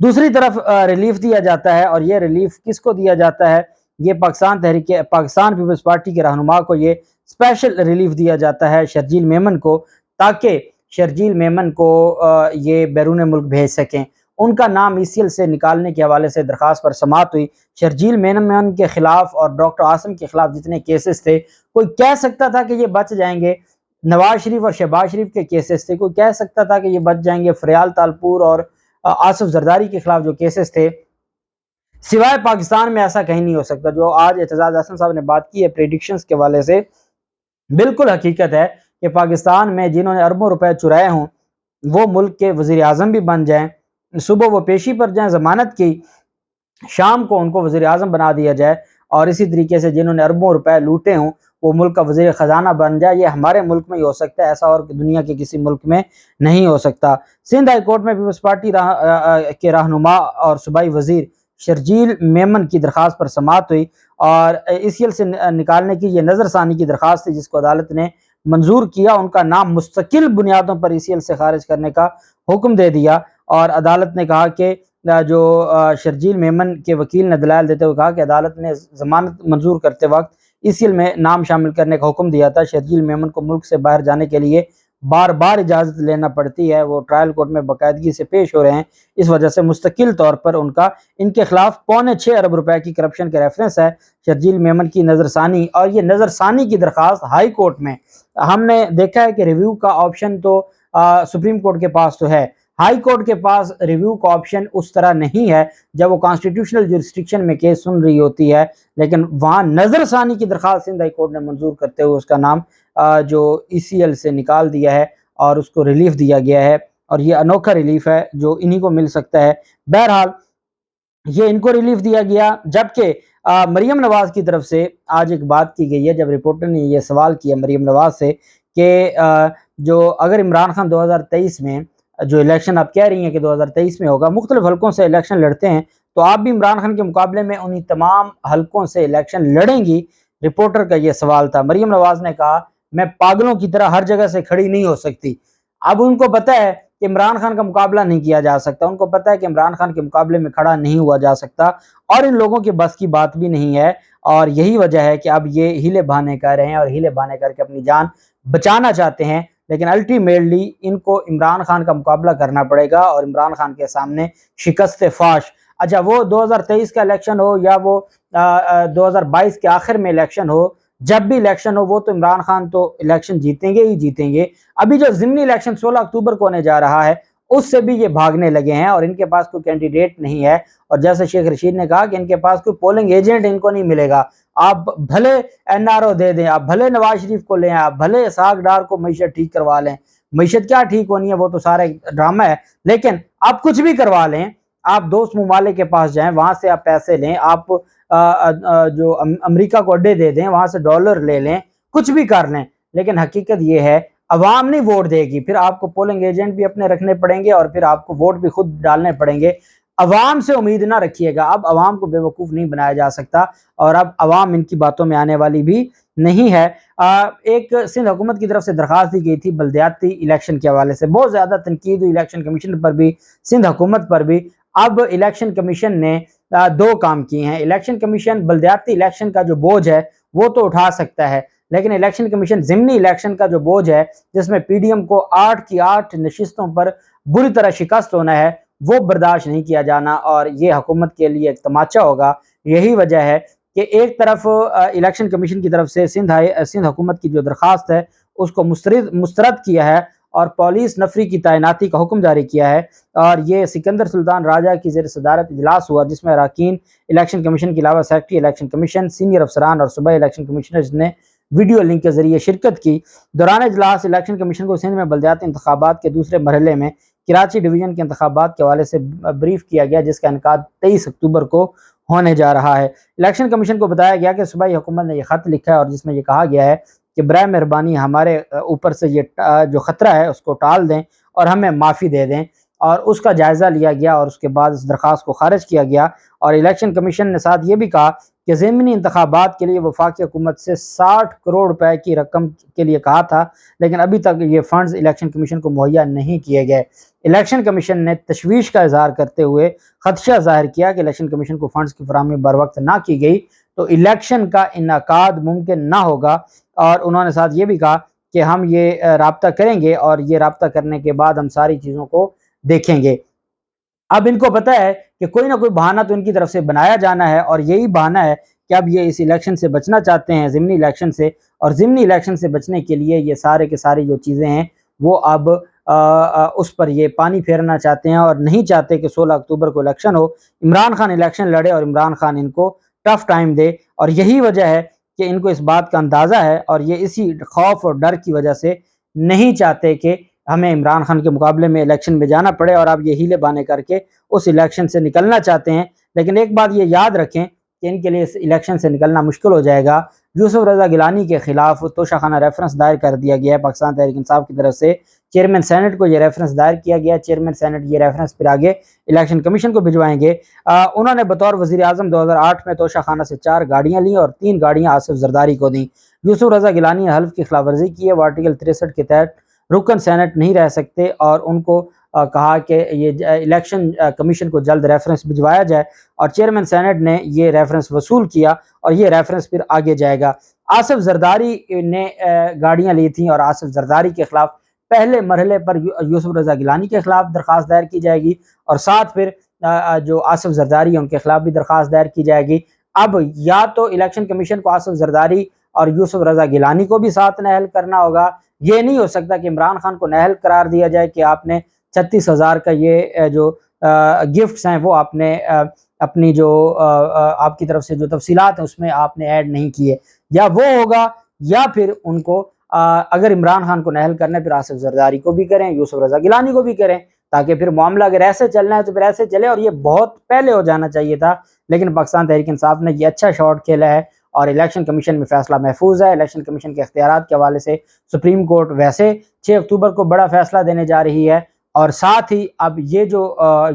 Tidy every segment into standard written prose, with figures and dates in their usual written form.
دوسری طرف ریلیف دیا جاتا ہے، اور یہ ریلیف کس کو دیا جاتا ہے؟ یہ پاکستان پیپلز پارٹی کے رہنما کو یہ اسپیشل ریلیف دیا جاتا ہے، شرجیل میمن کو، تاکہ شرجیل میمن کو یہ بیرون ملک بھیج سکیں۔ ان کا نام ای سی ایل سے نکالنے کے حوالے سے درخواست پر سماعت ہوئی۔ شرجیل میمن کے خلاف اور ڈاکٹر عاصم کے خلاف جتنے کیسز تھے، کوئی کہہ سکتا تھا کہ یہ بچ جائیں گے؟ نواز شریف اور شہباز شریف کے کیسز تھے، کوئی کہہ سکتا تھا کہ یہ بچ جائیں گے؟ فریال تالپور اور آصف زرداری کے خلاف جو کیسز تھے، سوائے پاکستان میں ایسا کہیں نہیں ہو سکتا۔ جو آج اعتزاز احسن صاحب نے بات کی ہے پریڈکشنز کے حوالے سے، بالکل حقیقت ہے کہ پاکستان میں جنہوں نے اربوں روپے چرائے ہوں وہ ملک کے وزیر اعظم بھی بن جائیں، صبح وہ پیشی پر جائیں ضمانت کی، شام کو ان کو وزیر اعظم بنا دیا جائے، اور اسی طریقے سے جنہوں نے اربوں روپے لوٹے ہوں وہ ملک کا وزیر خزانہ بن جائے۔ یہ ہمارے ملک میں ہی ہو سکتا ہے، ایسا اور دنیا کے کسی ملک میں نہیں ہو سکتا۔ سندھ ہائی کورٹ میں پیپلز پارٹی کے رہنما اور صوبائی وزیر شرجیل میمن کی درخواست پر سماعت ہوئی، اور ای سی ایل سے نکالنے کی یہ نظر ثانی کی درخواست تھی جس کو عدالت نے منظور کیا۔ ان کا نام مستقل بنیادوں پر ای سی ایل سے خارج کرنے کا حکم دے دیا، اور عدالت نے کہا کہ جو شرجیل میمن کے وکیل نے دلائل دیتے ہوئے کہا کہ عدالت نے ضمانت منظور کرتے وقت ای سی ایل میں نام شامل کرنے کا حکم دیا تھا۔ شرجیل میمن کو ملک سے باہر جانے کے لیے بار بار اجازت لینا پڑتی ہے، وہ ٹرائل کورٹ میں باقاعدگی سے پیش ہو رہے ہیں، اس وجہ سے مستقل طور پر ان کے خلاف 6.25 ارب روپے کی کرپشن کے ریفرنس ہے۔ شرجیل میمن کی نظر ثانی، اور یہ نظر ثانی کی درخواست ہائی کورٹ میں، ہم نے دیکھا ہے کہ ریویو کا آپشن تو سپریم کورٹ کے پاس تو ہے، ہائی کورٹ کے پاس ریویو کا آپشن اس طرح نہیں ہے جب وہ کانسٹیٹیوشنل جورسڈکشن میں کیس سن رہی ہوتی ہے، لیکن وہاں نظر ثانی کی درخواست سندھ ہائی کورٹ نے منظور کرتے ہوئے اس کا نام جو ای سی ایل سے نکال دیا ہے اور اس کو ریلیف دیا گیا ہے، اور یہ انوکھا ریلیف ہے جو انہی کو مل سکتا ہے۔ بہرحال یہ ان کو ریلیف دیا گیا، جبکہ مریم نواز کی طرف سے آج ایک بات کی گئی ہے، جب رپورٹر نے یہ سوال کیا مریم نواز سے کہ جو اگر عمران خان 2023 میں جو الیکشن آپ کہہ رہی ہیں کہ 2023 میں ہوگا، مختلف حلقوں سے الیکشن لڑتے ہیں، تو آپ بھی عمران خان کے مقابلے میں انہی تمام حلقوں سے الیکشن لڑیں گی؟ رپورٹر کا یہ سوال تھا۔ مریم نواز نے کہا میں پاگلوں کی طرح ہر جگہ سے کھڑی نہیں ہو سکتی۔ اب ان کو پتہ ہے کہ عمران خان کا مقابلہ نہیں کیا جا سکتا، ان کو پتہ ہے کہ عمران خان کے مقابلے میں کھڑا نہیں ہوا جا سکتا، اور ان لوگوں کے بس کی بات بھی نہیں ہے، اور یہی وجہ ہے کہ اب یہ ہیلے بہانے کر رہے ہیں اور ہیلے بہانے کر کے اپنی جان بچانا چاہتے ہیں، لیکن الٹیمیٹلی ان کو عمران خان کا مقابلہ کرنا پڑے گا اور عمران خان کے سامنے شکست فاش۔ اچھا وہ 2023 کا الیکشن ہو یا وہ 2022 کے آخر میں الیکشن ہو، جب بھی الیکشن ہو وہ تو عمران خان تو الیکشن جیتیں گے ہی جیتیں گے۔ ابھی جو ضمنی الیکشن 16 اکتوبر کو ہونے جا رہا ہے اس سے بھی یہ بھاگنے لگے ہیں، اور ان کے پاس کوئی کینڈیڈیٹ نہیں ہے، اور جیسے شیخ رشید نے کہا کہ ان کے پاس کوئی پولنگ ایجنٹ ان کو نہیں ملے گا۔ آپ بھلے این آر او دے دیں، آپ بھلے نواز شریف کو لیں، آپ بھلے اسحاق ڈار کو معیشت ٹھیک کروا لیں، معیشت کیا ٹھیک ہونی ہے، وہ تو سارا ڈرامہ ہے، لیکن آپ کچھ بھی کروا لیں، آپ دوست ممالک کے پاس جائیں، وہاں سے آپ پیسے لیں، آپ جو امریکہ کو اڈے دے دیں، وہاں سے ڈالر لے لیں، کچھ بھی کر لیں، لیکن حقیقت یہ ہے عوام نہیں ووٹ دے گی، پھر آپ کو پولنگ ایجنٹ بھی اپنے رکھنے پڑیں گے اور پھر آپ کو ووٹ بھی خود ڈالنے پڑیں گے۔ عوام سے امید نہ رکھیے گا، اب عوام کو بے وقوف نہیں بنایا جا سکتا، اور اب عوام ان کی باتوں میں آنے والی بھی نہیں ہے۔ ایک سندھ حکومت کی طرف سے درخواست دی گئی تھی بلدیاتی الیکشن کے حوالے سے، بہت زیادہ تنقید ہوئی الیکشن کمیشن پر بھی، سندھ حکومت پر بھی۔ اب الیکشن کمیشن نے دو کام کیے ہیں۔ الیکشن کمیشن بلدیاتی الیکشن کا جو بوجھ ہے وہ تو اٹھا سکتا ہے، لیکن الیکشن کمیشن ضمنی الیکشن کا جو بوجھ ہے جس میں پی ڈی ایم کو 8 کی 8 نشستوں پر بری طرح شکست ہونا ہے، وہ برداشت نہیں کیا جانا، اور یہ حکومت کے لیے ایک تماچا ہوگا۔ یہی وجہ ہے کہ ایک طرف الیکشن کمیشن کی طرف سے سندھ حکومت کی جو درخواست ہے اس کو مسترد کیا ہے اور پولیس نفری کی تعیناتی کا حکم جاری کیا ہے، اور یہ سکندر سلطان راجہ کی زیر صدارت اجلاس ہوا جس میں اراکین الیکشن کمیشن کے علاوہ سیکرٹری الیکشن کمیشن، سینئر افسران اور صوبائی الیکشن کمشنرز نے ویڈیو لنک کے ذریعے شرکت کی۔ دوران اجلاس الیکشن کمیشن کو سندھ میں بلدیاتی انتخابات کے دوسرے مرحلے میں کراچی ڈویژن کے انتخابات کے حوالے سے بریف کیا گیا، جس کا انعقاد 23 اکتوبر کو ہونے جا رہا ہے۔ الیکشن کمیشن کو بتایا گیا کہ صوبائی حکومت نے یہ خط لکھا ہے اور جس میں یہ کہا گیا ہے کہ برائے مہربانی ہمارے اوپر سے یہ جو خطرہ ہے اس کو ٹال دیں اور ہمیں معافی دے دیں۔ اور اس کا جائزہ لیا گیا اور اس کے بعد اس درخواست کو خارج کیا گیا۔ اور الیکشن کمیشن نے ساتھ یہ بھی کہا کہ ضمنی انتخابات کے لیے وفاقی حکومت سے 60 کروڑ روپے کی رقم کے لیے کہا تھا، لیکن ابھی تک یہ فنڈز الیکشن کمیشن کو مہیا نہیں کیے گئے۔ الیکشن کمیشن نے تشویش کا اظہار کرتے ہوئے خدشہ ظاہر کیا کہ الیکشن کمیشن کو فنڈز کی فراہمی بر وقت نہ کی گئی تو الیکشن کا انعقاد ممکن نہ ہوگا، اور انہوں نے ساتھ یہ بھی کہا کہ ہم یہ رابطہ کریں گے اور یہ رابطہ کرنے کے بعد ہم ساری چیزوں کو دیکھیں گے۔ اب ان کو پتہ ہے کہ کوئی نہ کوئی بہانہ تو ان کی طرف سے بنایا جانا ہے، اور یہی بہانہ ہے کہ اب یہ اس الیکشن سے بچنا چاہتے ہیں، ضمنی الیکشن سے، اور ضمنی الیکشن سے بچنے کے لیے یہ سارے کے ساری جو چیزیں ہیں وہ اب اس پر یہ پانی پھیرنا چاہتے ہیں، اور نہیں چاہتے کہ 16 اکتوبر کو الیکشن ہو، عمران خان الیکشن لڑے اور عمران خان ان کو ٹف ٹائم دے۔ اور یہی وجہ ہے کہ ان کو اس بات کا اندازہ ہے، اور یہ اسی خوف اور ڈر کی وجہ سے نہیں چاہتے کہ ہمیں عمران خان کے مقابلے میں الیکشن میں جانا پڑے، اور اب یہ ہیلے بانے کر کے اس الیکشن سے نکلنا چاہتے ہیں۔ لیکن ایک بات یہ یاد رکھیں کہ ان کے لیے اس الیکشن سے نکلنا مشکل ہو جائے گا۔ یوسف رضا گیلانی کے خلاف توشہ خانہ ریفرنس دائر کر دیا گیا ہے پاکستان تحریک انصاف کی طرف سے، چیئرمین سینٹ کو یہ ریفرنس دائر کیا گیا، چیئرمین سینٹ یہ ریفرنس پھر آگے الیکشن کمیشن کو بھجوائیں گے۔ انہوں نے بطور وزیر اعظم 2008 میں توشہ خانہ سے 4 گاڑیاں لیں اور 3 گاڑیاں آصف زرداری کو دیں۔ یوسف رضا گیلانی نے حلف کی خلاف ورزی کی ہے، وہ آرٹیکل 63 کے تحت رکن سینٹ نہیں رہ سکتے، اور ان کو کہا کہ یہ الیکشن کمیشن کو جلد ریفرنس بھجوایا جائے، اور چیئرمین سینٹ نے یہ ریفرنس وصول کیا اور یہ ریفرنس پھر آگے جائے گا۔ آصف زرداری نے گاڑیاں لی تھیں، اور آصف زرداری کے خلاف پہلے مرحلے پر یوسف رضا گیلانی کے خلاف درخواست دائر کی جائے گی، اور ساتھ پھر جو آصف زرداری ہیں ان کے خلاف بھی درخواست دائر کی جائے گی۔ اب یا تو الیکشن کمیشن کو آصف زرداری اور یوسف رضا گیلانی کو بھی ساتھ نااہل کرنا ہوگا، یہ نہیں ہو سکتا کہ عمران خان کو نااہل قرار دیا جائے کہ آپ نے 36,000 کا یہ جو گفٹس ہیں وہ آپ نے اپنی جو آپ کی طرف سے جو تفصیلات ہیں اس میں آپ نے ایڈ نہیں کیے، یا وہ ہوگا، یا پھر ان کو اگر عمران خان کو نااہل کرنا ہے پھر آصف زرداری کو بھی کریں، یوسف رضا گیلانی کو بھی کریں، تاکہ پھر معاملہ اگر ایسے چلنا ہے تو پھر ایسے چلے، اور یہ بہت پہلے ہو جانا چاہیے تھا۔ لیکن پاکستان تحریک انصاف نے یہ اچھا شاٹ کھیلا ہے، اور الیکشن کمیشن میں فیصلہ محفوظ ہے۔ الیکشن کمیشن کے اختیارات کے حوالے سے سپریم کورٹ ویسے 6 اکتوبر کو بڑا فیصلہ دینے جا رہی ہے، اور ساتھ ہی اب یہ جو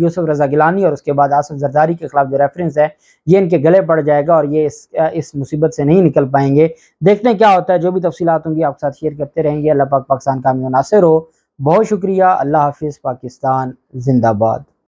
یوسف رضا گیلانی اور اس کے بعد آصف زرداری کے خلاف جو ریفرنس ہے یہ ان کے گلے پڑ جائے گا، اور یہ اس مصیبت سے نہیں نکل پائیں گے۔ دیکھتے ہیں کیا ہوتا ہے، جو بھی تفصیلات ہوں گی آپ کے ساتھ شیئر کرتے رہیں گے۔ اللہ پاک پاکستان کا حامی و ناصر ہو۔ بہت شکریہ۔ اللہ حافظ۔ پاکستان زندہ باد۔